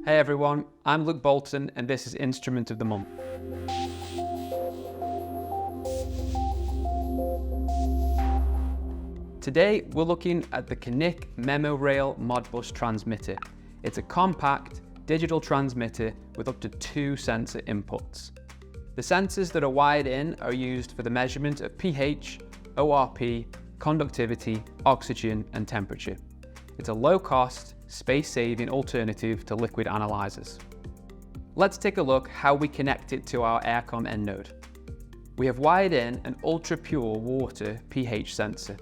Hey everyone, I'm Luke Bolton and this is Instrument of the Month. Today we're looking at the Knick MemoRail Modbus Transmitter. It's a compact digital transmitter with up to 2 sensor inputs. The sensors that are wired in are used for the measurement of pH, ORP, conductivity, oxygen and temperature. It's a low-cost, space-saving alternative to liquid analyzers. Let's take a look how we connect it to our Aircom end node. We have wired in an Ultrapure Water pH sensor.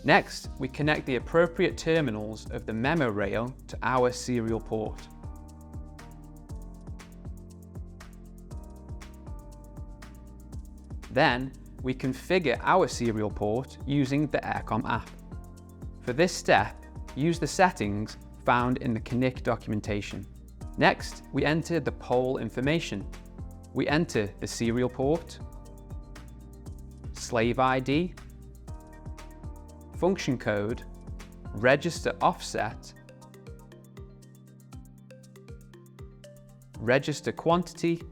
Next, we connect the appropriate terminals of the MemoRail to our serial port. Then, we configure our serial port using the Aircom app. For this step, use the settings found in the Knick documentation. Next, we enter the pole information. We enter the serial port, slave ID, function code, register offset, register quantity,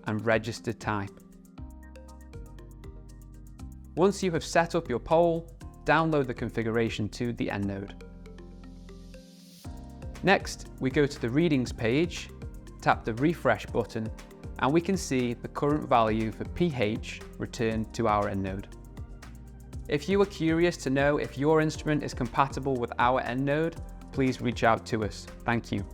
and register type. Once you have set up your pole, download the configuration to the end node. Next, we go to the readings page, tap the refresh button, and we can see the current value for pH returned to our end node. If you are curious to know if your instrument is compatible with our end node, please reach out to us. Thank you.